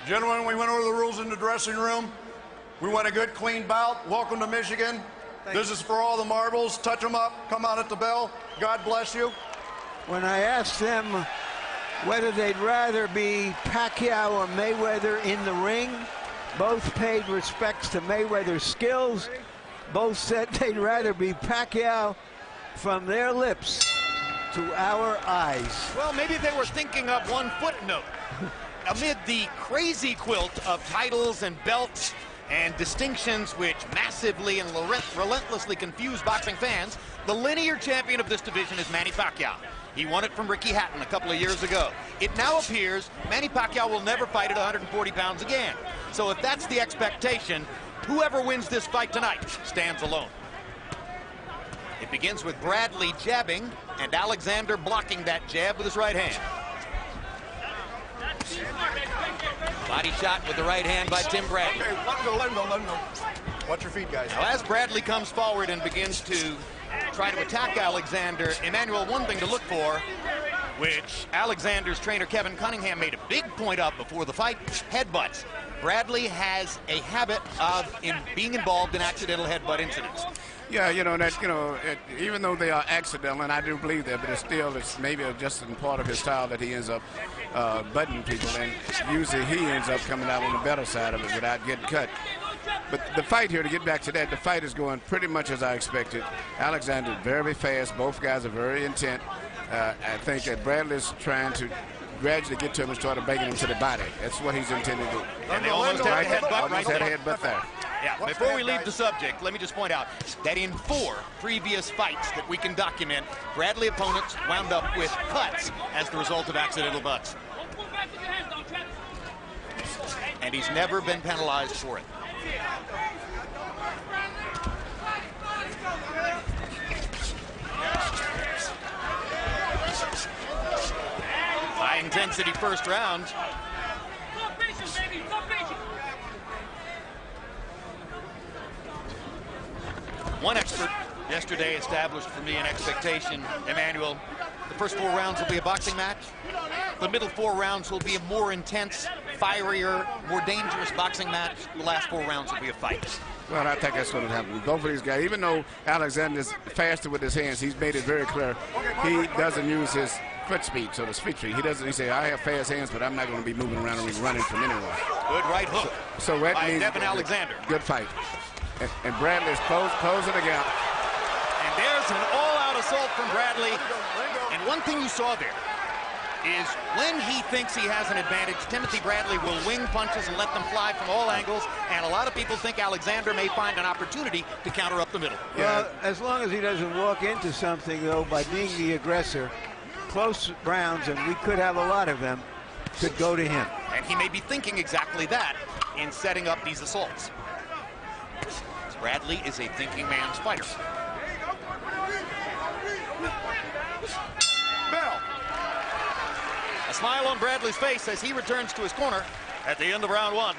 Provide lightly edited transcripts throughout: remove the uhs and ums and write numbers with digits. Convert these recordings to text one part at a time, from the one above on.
Gentlemen, we went over the rules in the dressing room. We want a good, clean bout. Welcome to Michigan. This is for all the marbles. Touch them up. Come out at the bell. God bless you. When I asked them whether they'd rather be Pacquiao or Mayweather in the ring, both paid respects to Mayweather's skills. Both said they'd rather be Pacquiao. From their lips to our eyes. Well, maybe they were thinking of one footnote. Amid the crazy quilt of titles and belts and distinctions which massively and relentlessly confuse boxing fans, the linear champion of this division is Manny Pacquiao. He won it from Ricky Hatton a couple of years ago. It now appears Manny Pacquiao will never fight at 140 pounds again. So if that's the expectation, whoever wins this fight tonight stands alone. It begins with Bradely jabbing and Alexander blocking that jab with his right hand. Body shot with the right hand by Tim Bradley. Okay, let him go. Watch your feet, guys. Now, as Bradley comes forward and begins to try to attack Alexander, Emmanuel, one thing to look for, which Alexander's trainer Kevin Cunningham made a big point of before the fight, headbutts. Bradley has a habit of being involved in accidental headbutt incidents. Yeah, even though they are accidental, and I do believe that, but it's maybe just in part of his style that he ends up butting people, and usually he ends up coming out on the better side of it without getting cut. But the fight here, to get back to that, the fight is going pretty much as I expected. Alexander very fast. Both guys are very intent. I think that Bradley's trying to gradually get to him and start banging him to the body. That's what he's intended to do. And they almost had a headbutt right there. Had a headbutt there. Yeah, before we leave the subject, let me just point out that in 4 previous fights that we can document, Bradley opponents wound up with cuts as the result of accidental butts. And he's never been penalized for it. High intensity first round. One expert yesterday established for me an expectation, Emmanuel. The first 4 rounds will be a boxing match. The middle 4 rounds will be a more intense, fierier, more dangerous boxing match. The last 4 rounds will be a fight. Well, I think that's what will happen. Both of these guys, even though Alexander's faster with his hands, he's made it very clear he doesn't use his foot speed, so to speak. He doesn't. He say, I have fast hands, but I'm not going to be moving around and running from anyone. Good right hook so that by means Devin Alexander. Good fight. And Bradley's closing the gap. And there's an all-out assault from Bradley. And one thing you saw there is when he thinks he has an advantage, Timothy Bradley will wing punches and let them fly from all angles. And a lot of people think Alexander may find an opportunity to counter up the middle. Well, as long as he doesn't walk into something, though, by being the aggressor, close rounds, and we could have a lot of them, could go to him. And he may be thinking exactly that in setting up these assaults. Bradley is a thinking man's fighter. Bell. A smile on Bradley's face as he returns to his corner at the end of round 1.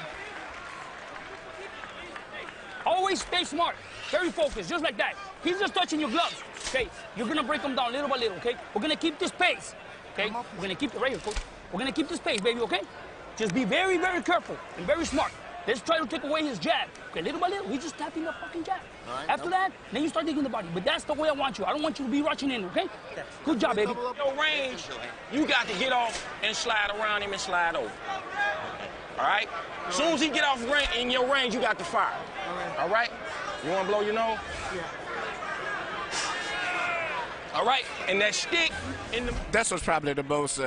Always stay smart, very focused, just like that. He's just touching your gloves. Okay, you're gonna break them down little by little. Okay, we're gonna keep this pace. Okay, we're gonna keep it right here, coach. We're gonna keep this pace, baby. Okay, just be very, very careful and very smart. Let's try to take away his jab. Okay, little by little, he's just tapping the fucking jab. Right, after that, then you start digging the body. But that's the way I want you. I don't want you to be rushing in, okay? Good job, baby. Your range, you got to get off and slide around him and slide over. All right? As soon as he get off in your range, you got to fire. All right? You want to blow your nose? Yeah. All right, and that stick in the... That was probably the most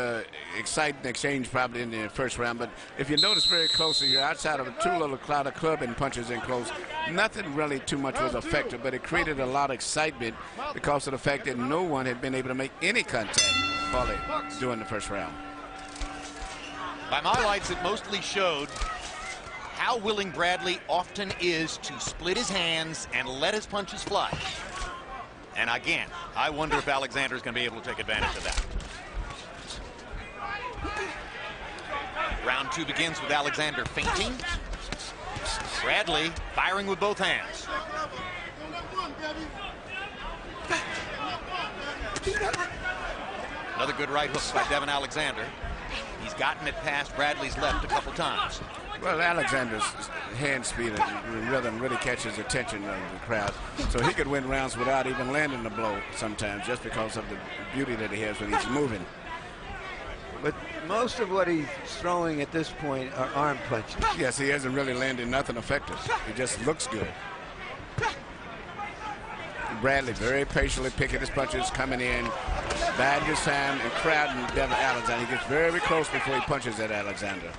exciting exchange probably in the first round. But if you notice very closely here, outside of 2 little cloud of clubbing punches in close, nothing really too much was effective. But it created a lot of excitement because of the fact that no one had been able to make any contact fully during the first round. By my lights, it mostly showed how willing Bradley often is to split his hands and let his punches fly. And again, I wonder if Alexander's going to be able to take advantage of that. Round 2 begins with Alexander feinting. Bradley firing with both hands. Another good right hook by Devin Alexander. He's gotten it past Bradley's left a couple times. Well, Alexander's hand speed and rhythm really catches the attention of the crowd. So he could win rounds without even landing the blow sometimes, just because of the beauty that he has when he's moving. But most of what he's throwing at this point are arm punches. Yes, he hasn't really landed nothing effective. He just looks good. Bradley very patiently picking his punches, coming in, biding his time, and crowding Devin Alexander. He gets very close before he punches at Alexander.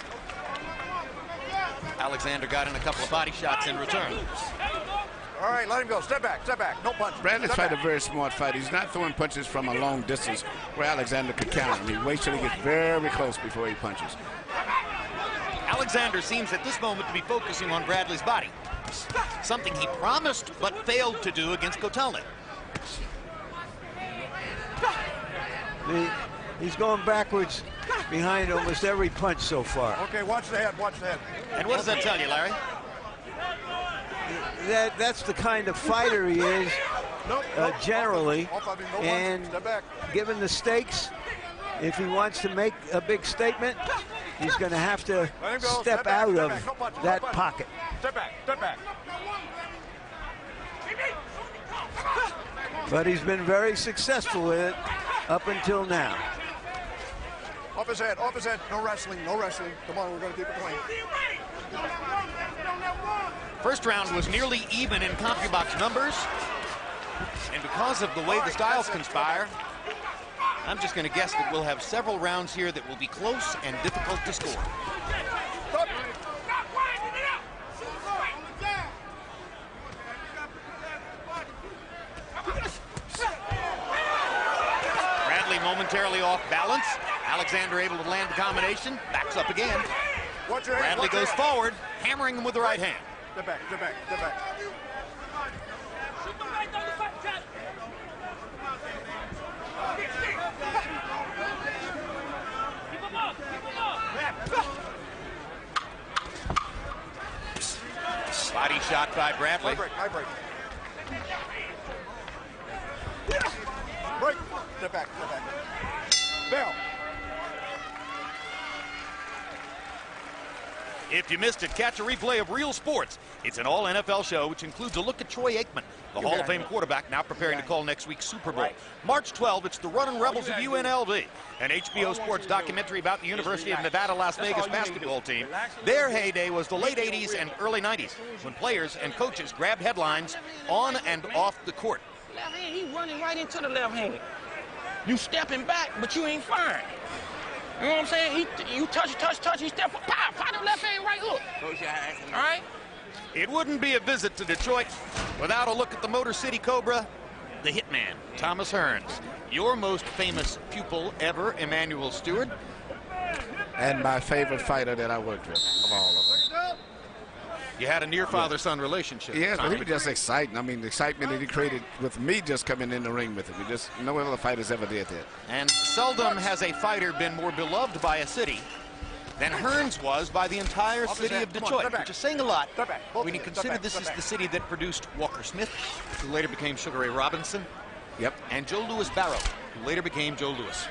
Alexander got in a couple of body shots in return. All right, let him go. Step back, no punch. Bradley's Step fight back. a very smart fight. He's not throwing punches from a long distance where Alexander could counter him. He waits till he gets very close before he punches. Alexander seems at this moment to be focusing on Bradley's body, something he promised but failed to do against Kotelnik. He's going backwards behind almost every punch so far. Okay, watch the head, watch the head. And what does that tell you, Larry? That's the kind of fighter he is, generally. And Step back. given the stakes, if he wants to make a big statement, he's going to have to Let him go. step back, out step of back. No punches, that no punches. pocket. Step back, step back. But he's been very successful with it up until now. Off his head, off his head. No wrestling, no wrestling. Come on, we're going to keep it clean. First round was nearly even in CompuBox numbers. And because of the way the styles conspire, I'm just going to guess that we'll have several rounds here that will be close and difficult to score. Bradley momentarily off balance. Alexander able to land the combination. Backs up again. Watch your hand, Bradley watch your goes hand. forward, hammering him with the right hand. Step back, step back, step back. Body shot by Bradley. High break. Break. Step back, step back. Bell. If you missed it, catch a replay of Real Sports. It's an all-NFL show, which includes a look at Troy Aikman, the Hall of Fame quarterback, now preparing to call next week's Super Bowl. March 12, it's the Runnin' Rebels of UNLV, an HBO Sports documentary about the University of Nevada-Las Vegas basketball team. Their heyday was the late 80s and early 90s, when players and coaches grabbed headlines on and off the court. Left hand, he running right into the left hand. You stepping back, but you ain't firing. You know what I'm saying? You touch, he step up, pow, fire the left hand right hook. All right? It wouldn't be a visit to Detroit without a look at the Motor City Cobra, the hitman, Thomas Hearns. Your most famous pupil ever, Emmanuel Stewart. And my favorite fighter that I worked with of all of them. You had a near father-son relationship. Yes, but he Tommy. was just exciting. I mean, the excitement that he created with me just coming in the ring with him. We just, no other fighters ever did that. And seldom has a fighter been more beloved by a city than Hearns was by the entire city of Detroit, which is saying a lot when you consider this is the city that produced Walker Smith, who later became Sugar Ray Robinson, Yep. and Joe Louis Barrow, who later became Joe Louis.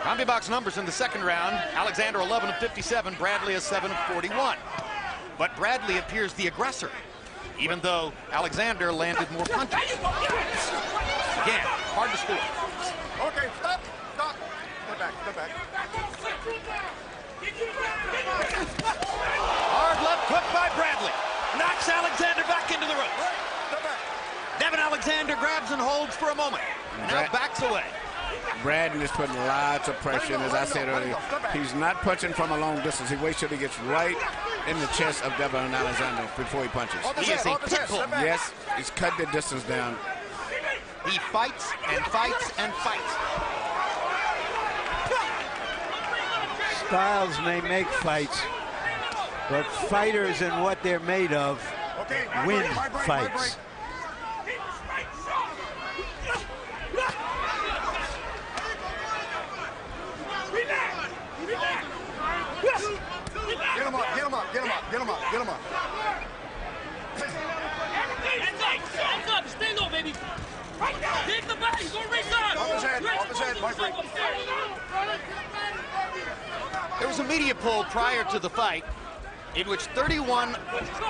CompuBox numbers in the second round. Alexander 11 of 57, Bradley is 7 of 41. But Bradley appears the aggressor, even though Alexander landed more punches. Again, hard to score. Okay, stop. Step back, step back. Hard left hook by Bradley. Knocks Alexander back into the ropes. Step back. Devin Alexander grabs and holds for a moment. Now backs away. Bradley is putting lots of pressure, and as I said earlier, he's not punching from a long distance. He waits till he gets right in the chest of Devin Alexander before he punches. He is a pit bull. Yes, he's cut the distance down. He fights and fights and fights. Styles may make fights, but fighters and what they're made of win fights. Get him up, get him up, get him up, get him up, get him up. Hands up, stand up, baby. Right now. There was a media poll prior to the fight in which 31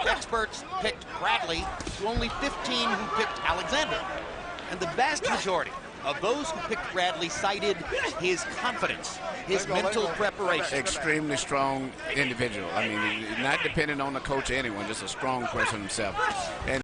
experts picked Bradely to only 15 who picked Alexander. And the vast majority of those who picked Bradely cited his confidence, his mental preparation. Extremely strong individual. I mean, not dependent on the coach or anyone, just a strong person himself. And